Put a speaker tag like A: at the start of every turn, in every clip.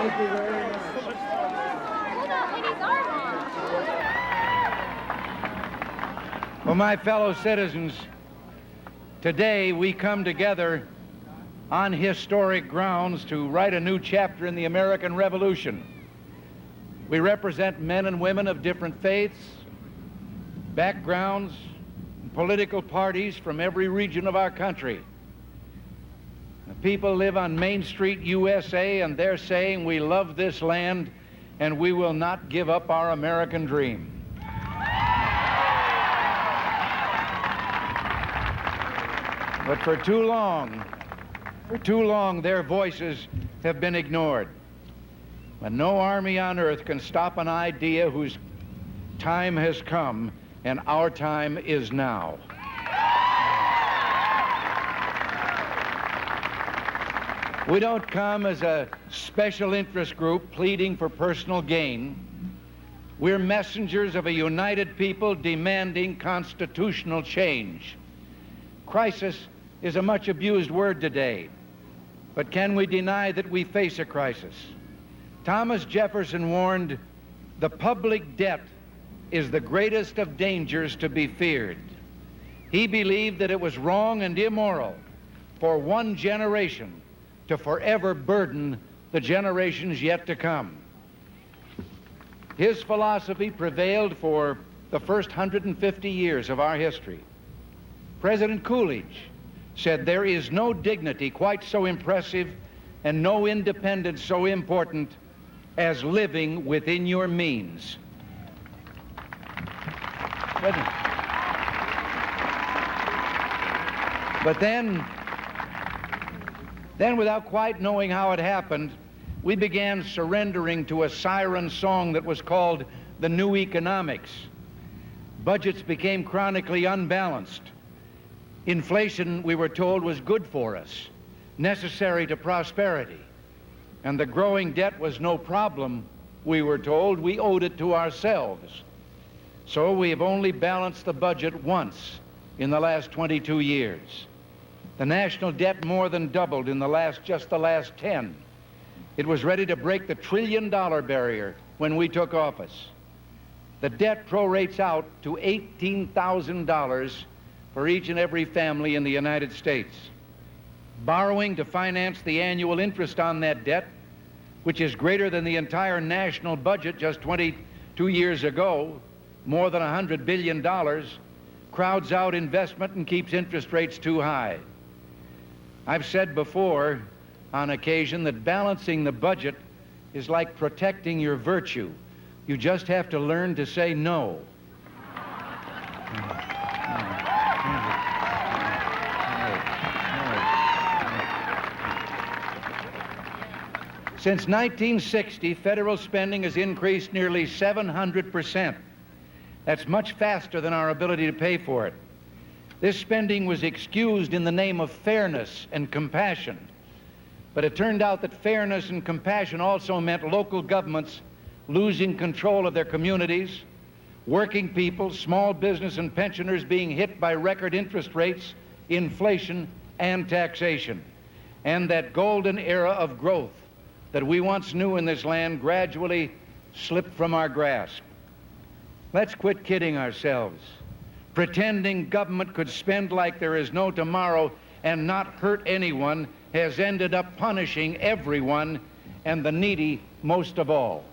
A: Thank you very much.
B: Hold on, ladies' arm on.
C: Well, my fellow citizens, today we come together on historic grounds to write a new chapter in the American Revolution. We represent men and women of different faiths, backgrounds, and political parties from every region of our country. The people live on Main Street, USA, and they're saying we love this land and we will not give up our American dream. But for too long, their voices have been ignored. But no army on earth can stop an idea whose time has come, and our time is now. We don't come as a special interest group pleading for personal gain. We're messengers of a united people demanding constitutional change. Crisis is a much abused word today, but can we deny that we face a crisis? Thomas Jefferson warned, "The public debt is the greatest of dangers to be feared." He believed that it was wrong and immoral for one generation to forever burden the generations yet to come. His philosophy prevailed for the first 150 years of our history. President Coolidge said, "There is no dignity quite so impressive and no independence so important as living within your means." But then, without quite knowing how it happened, we began surrendering to a siren song that was called the New Economics. Budgets became chronically unbalanced. Inflation, we were told, was good for us, necessary to prosperity. And the growing debt was no problem, we were told. We owed it to ourselves. So we have only balanced the budget once in the last 22 years. The national debt more than doubled in just the last 10. It was ready to break the $1 trillion barrier when we took office. The debt prorates out to $18,000 for each and every family in the United States. Borrowing to finance the annual interest on that debt, which is greater than the entire national budget just 22 years ago, more than $100 billion, crowds out investment and keeps interest rates too high. I've said before on occasion that balancing the budget is like protecting your virtue. You just have to learn to say no. Since 1960, federal spending has increased nearly 700%. That's much faster than our ability to pay for it. This spending was excused in the name of fairness and compassion. But it turned out that fairness and compassion also meant local governments losing control of their communities, working people, small business, and pensioners being hit by record interest rates, inflation, and taxation. And that golden era of growth that we once knew in this land gradually slipped from our grasp. Let's quit kidding ourselves. Pretending government could spend like there is no tomorrow and not hurt anyone has ended up punishing everyone, and the needy most of all.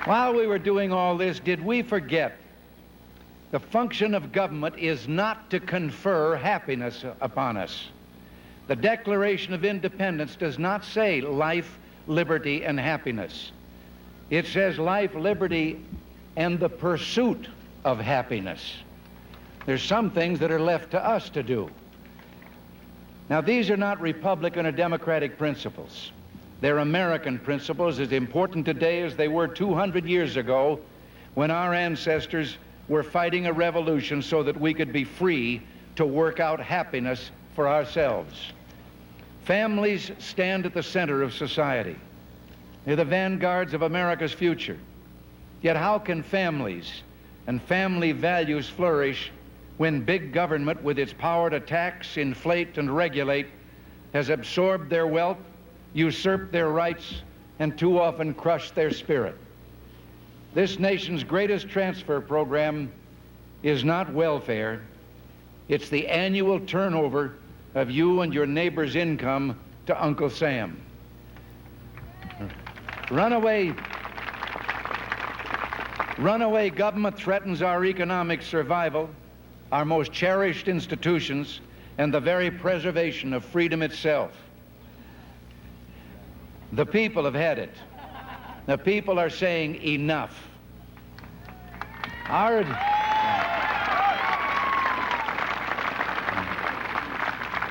C: While we were doing all this, did we forget the function of government is not to confer happiness upon us? The Declaration of Independence does not say life, liberty, and happiness. It says life, liberty, and the pursuit of happiness. There's some things that are left to us to do. Now, these are not Republican or Democratic principles. They're American principles, as important today as they were 200 years ago when our ancestors were fighting a revolution so that we could be free to work out happiness for ourselves. Families stand at the center of society. They're the vanguards of America's future. Yet how can families and family values flourish when big government, with its power to tax, inflate, and regulate, has absorbed their wealth, usurped their rights, and too often crushed their spirit. This nation's greatest transfer program is not welfare. It's the annual turnover of you and your neighbor's income to Uncle Sam. Runaway government threatens our economic survival, our most cherished institutions, and the very preservation of freedom itself. The people have had it. The people are saying enough.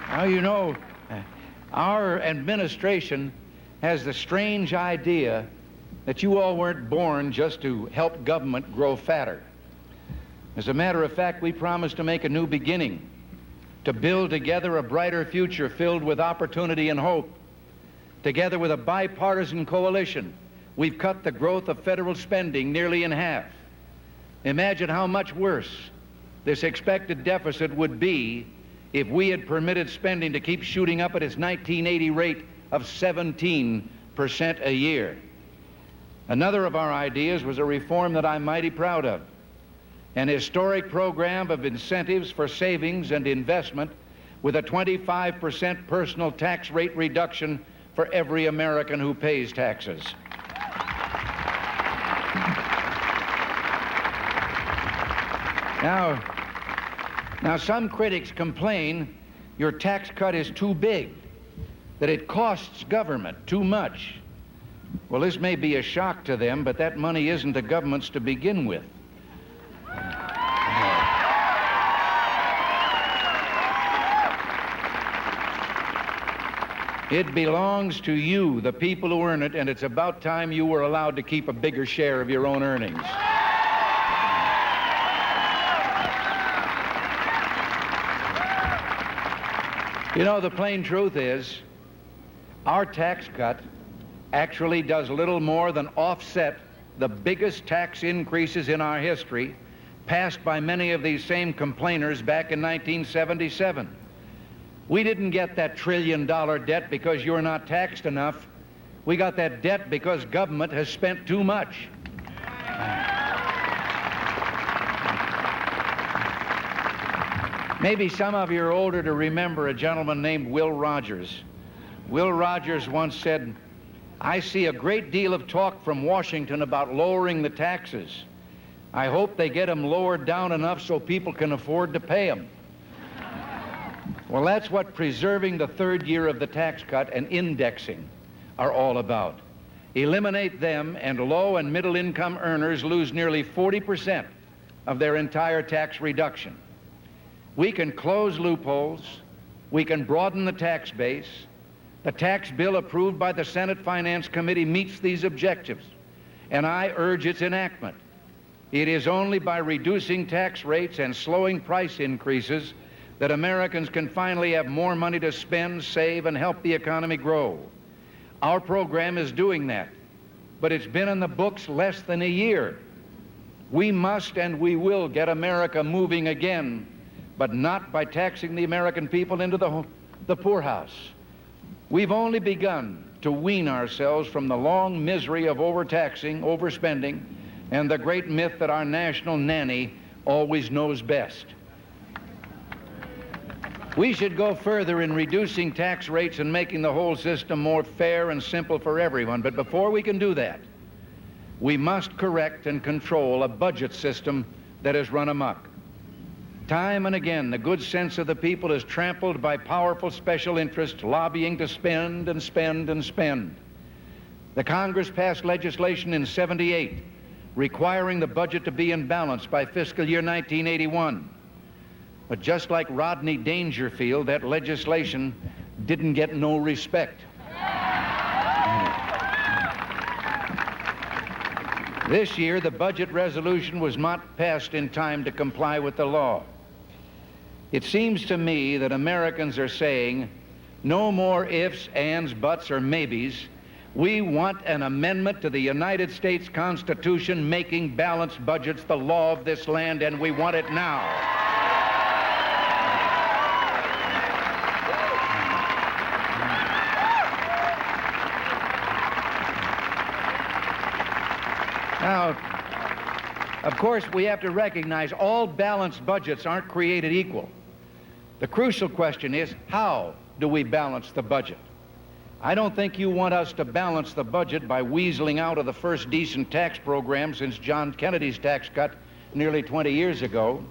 C: Now, you know, our administration has the strange idea that you all weren't born just to help government grow fatter. As a matter of fact, we promised to make a new beginning, to build together a brighter future filled with opportunity and hope. Together with a bipartisan coalition, we've cut the growth of federal spending nearly in half. Imagine how much worse this expected deficit would be if we had permitted spending to keep shooting up at its 1980 rate of 17% a year. Another of our ideas was a reform that I'm mighty proud of, an historic program of incentives for savings and investment with a 25% personal tax rate reduction for every American who pays taxes. Now, some critics complain your tax cut is too big, that it costs government too much. Well, this may be a shock to them, but that money isn't the government's to begin with. It belongs to you, the people who earn it, and it's about time you were allowed to keep a bigger share of your own earnings. You know, the plain truth is, our tax cut actually does little more than offset the biggest tax increases in our history, passed by many of these same complainers back in 1977. We didn't get that $1 trillion debt because you're not taxed enough. We got that debt because government has spent too much. Maybe some of you are older to remember a gentleman named Will Rogers. Will Rogers once said, "I see a great deal of talk from Washington about lowering the taxes. I hope they get them lowered down enough so people can afford to pay them." Well, that's what preserving the third year of the tax cut and indexing are all about. Eliminate them, and low and middle income earners lose nearly 40% of their entire tax reduction. We can close loopholes. We can broaden the tax base. The tax bill approved by the Senate Finance Committee meets these objectives, and I urge its enactment. It is only by reducing tax rates and slowing price increases that Americans can finally have more money to spend, save, and help the economy grow. Our program is doing that, but it's been in the books less than a year. We must and we will get America moving again, but not by taxing the American people into the poorhouse. We've only begun to wean ourselves from the long misery of overtaxing, overspending, and the great myth that our national nanny always knows best. We should go further in reducing tax rates and making the whole system more fair and simple for everyone. But before we can do that, we must correct and control a budget system that has run amok. Time and again, the good sense of the people is trampled by powerful special interests lobbying to spend and spend and spend. The Congress passed legislation in '78 requiring the budget to be in balance by fiscal year 1981. But just like Rodney Dangerfield, that legislation didn't get no respect. This year, the budget resolution was not passed in time to comply with the law. It seems to me that Americans are saying, no more ifs, ands, buts, or maybes. We want an amendment to the United States Constitution making balanced budgets the law of this land, and we want it now. course, we have to recognize all balanced budgets aren't created equal. The crucial question is, how do we balance the budget? I don't think you want us to balance the budget by weaseling out of the first decent tax program since John Kennedy's tax cut nearly 20 years ago,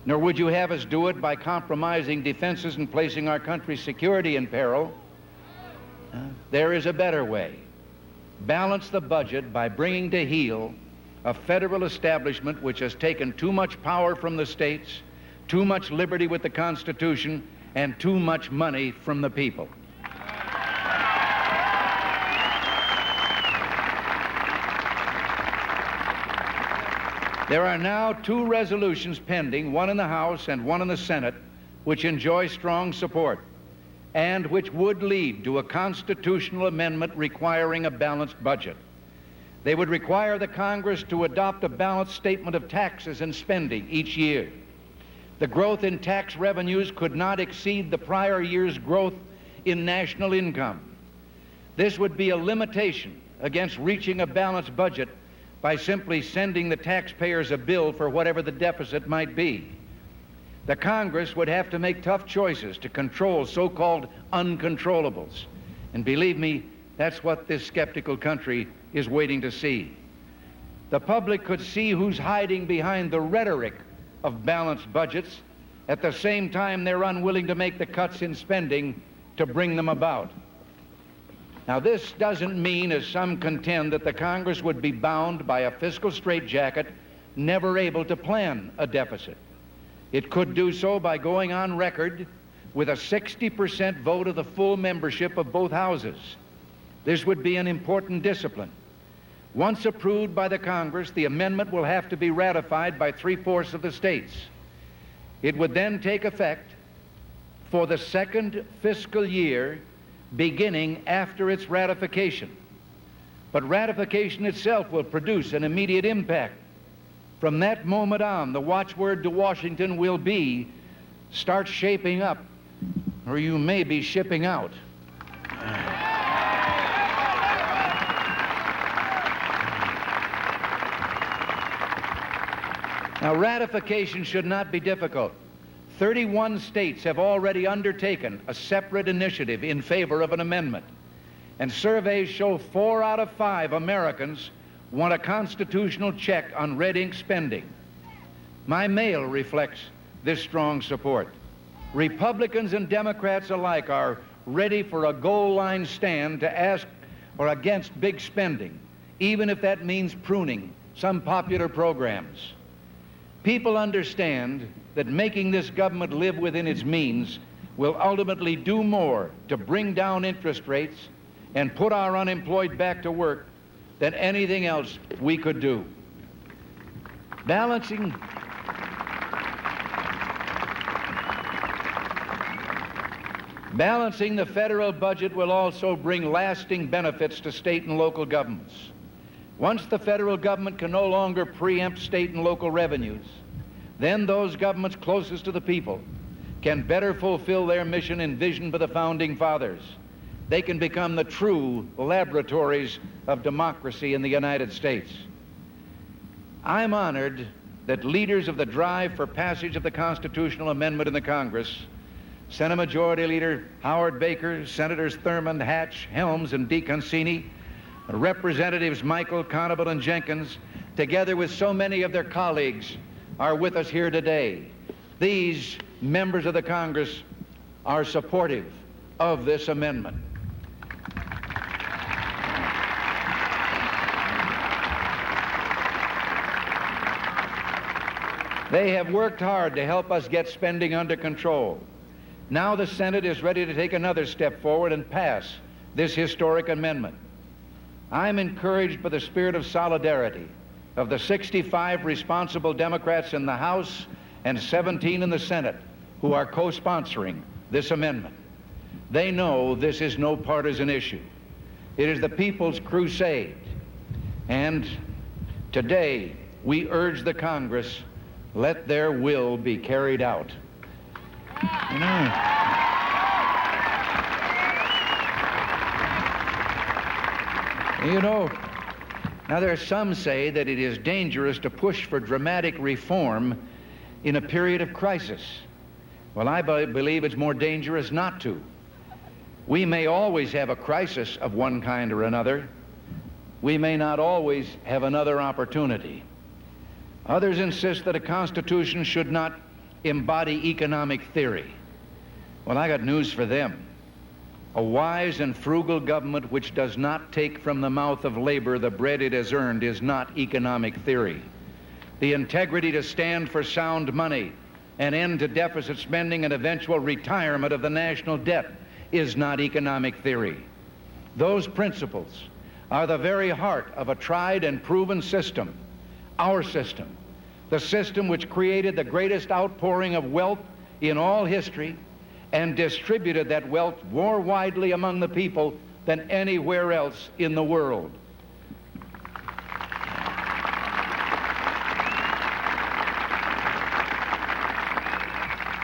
C: nor would you have us do it by compromising defenses and placing our country's security in peril. There is a better way. Balance the budget by bringing to heel a federal establishment which has taken too much power from the states, too much liberty with the Constitution, and too much money from the people. There are now two resolutions pending, one in the House and one in the Senate, which enjoy strong support and which would lead to a constitutional amendment requiring a balanced budget. They would require the Congress to adopt a balanced statement of taxes and spending each year. The growth in tax revenues could not exceed the prior year's growth in national income. This would be a limitation against reaching a balanced budget by simply sending the taxpayers a bill for whatever the deficit might be. The Congress would have to make tough choices to control so-called uncontrollables. And believe me, that's what this skeptical country is waiting to see. The public could see who's hiding behind the rhetoric of balanced budgets. At the same time, they're unwilling to make the cuts in spending to bring them about. Now, this doesn't mean, as some contend, that the Congress would be bound by a fiscal straitjacket, never able to plan a deficit. It could do so by going on record with a 60% vote of the full membership of both houses. This would be an important discipline. Once approved by the Congress, the amendment will have to be ratified by 3/4 of the states. It would then take effect for the second fiscal year beginning after its ratification. But ratification itself will produce an immediate impact. From that moment on, the watchword to Washington will be, start shaping up, or you may be shipping out. Now, ratification should not be difficult. 31 states have already undertaken a separate initiative in favor of an amendment. And surveys show 4 out of 5 Americans want a constitutional check on red ink spending. My mail reflects this strong support. Republicans and Democrats alike are ready for a goal line stand to ask or against big spending, even if that means pruning some popular programs. People understand that making this government live within its means will ultimately do more to bring down interest rates and put our unemployed back to work than anything else we could do. Balancing the federal budget will also bring lasting benefits to state and local governments. Once the federal government can no longer preempt state and local revenues, then those governments closest to the people can better fulfill their mission and vision for the Founding Fathers. They can become the true laboratories of democracy in the United States. I'm honored that leaders of the drive for passage of the constitutional amendment in the Congress, Senate Majority Leader Howard Baker, Senators Thurmond, Hatch, Helms, and DeConcini, Representatives Michael, Conable, and Jenkins, together with so many of their colleagues, are with us here today. These members of the Congress are supportive of this amendment. They have worked hard to help us get spending under control. Now the Senate is ready to take another step forward and pass this historic amendment. I'm encouraged by the spirit of solidarity of the 65 responsible Democrats in the House and 17 in the Senate who are co-sponsoring this amendment. They know this is no partisan issue. It is the people's crusade. And today, we urge the Congress, let their will be carried out. Now, there are some say that it is dangerous to push for dramatic reform in a period of crisis. Well, I believe it's more dangerous not to. We may always have a crisis of one kind or another. We may not always have another opportunity. Others insist that a constitution should not embody economic theory. Well, I got news for them. A wise and frugal government which does not take from the mouth of labor the bread it has earned is not economic theory. The integrity to stand for sound money, an end to deficit spending, and eventual retirement of the national debt is not economic theory. Those principles are the very heart of a tried and proven system, our system, the system which created the greatest outpouring of wealth in all history and distributed that wealth more widely among the people than anywhere else in the world.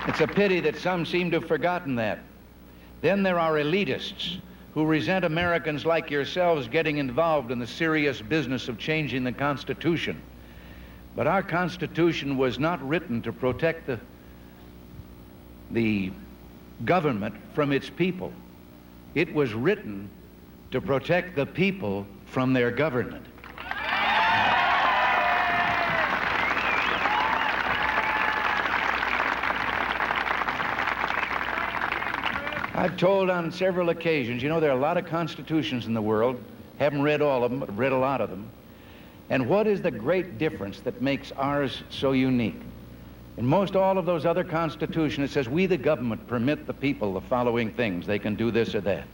C: It's a pity that some seem to have forgotten that. Then there are elitists who resent Americans like yourselves getting involved in the serious business of changing the Constitution. But our Constitution was not written to protect the government from its people. It was written to protect the people from their government. I've told on several occasions, you know, there are a lot of constitutions in the world. Haven't read all of them, but read a lot of them. And what is the great difference that makes ours so unique? In most all of those other constitutions, it says, we the government permit the people the following things. They can do this or that.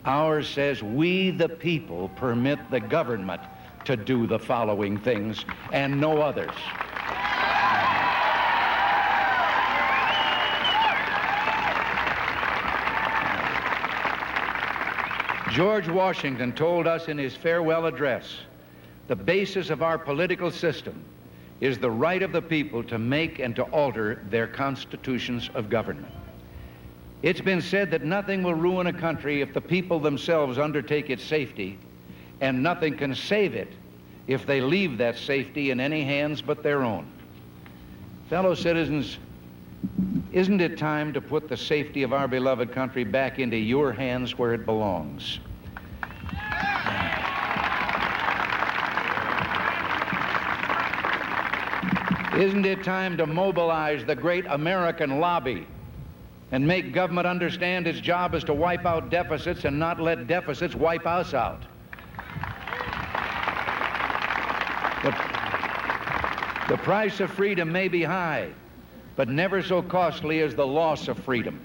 C: Ours says, we the people permit the government to do the following things and no others. George Washington told us in his farewell address, the basis of our political system is the right of the people to make and to alter their constitutions of government. It's been said that nothing will ruin a country if the people themselves undertake its safety, and nothing can save it if they leave that safety in any hands but their own. Fellow citizens, isn't it time to put the safety of our beloved country back into your hands where it belongs? Isn't it time to mobilize the great American lobby and make government understand its job is to wipe out deficits and not let deficits wipe us out? The price of freedom may be high, but never so costly as the loss of freedom.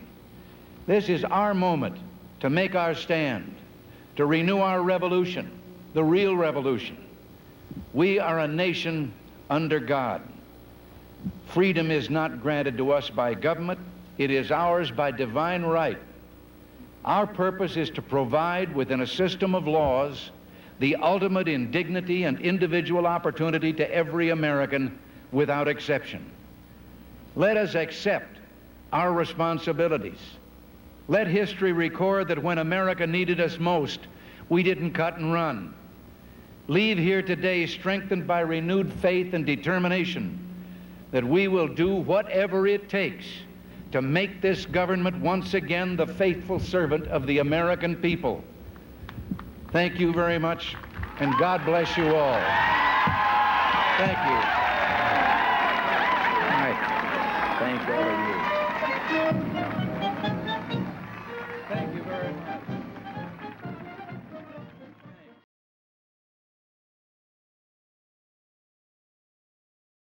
C: This is our moment to make our stand, to renew our revolution, the real revolution. We are a nation under God. Freedom is not granted to us by government. It is ours by divine right. Our purpose is to provide within a system of laws the ultimate in dignity and individual opportunity to every American without exception. Let us accept our responsibilities. Let history record that when America needed us most, we didn't cut and run. Leave here today strengthened by renewed faith and determination that we will do whatever it takes to make this government once again the faithful servant of the American people. Thank you very much, and God bless you all. Thank you.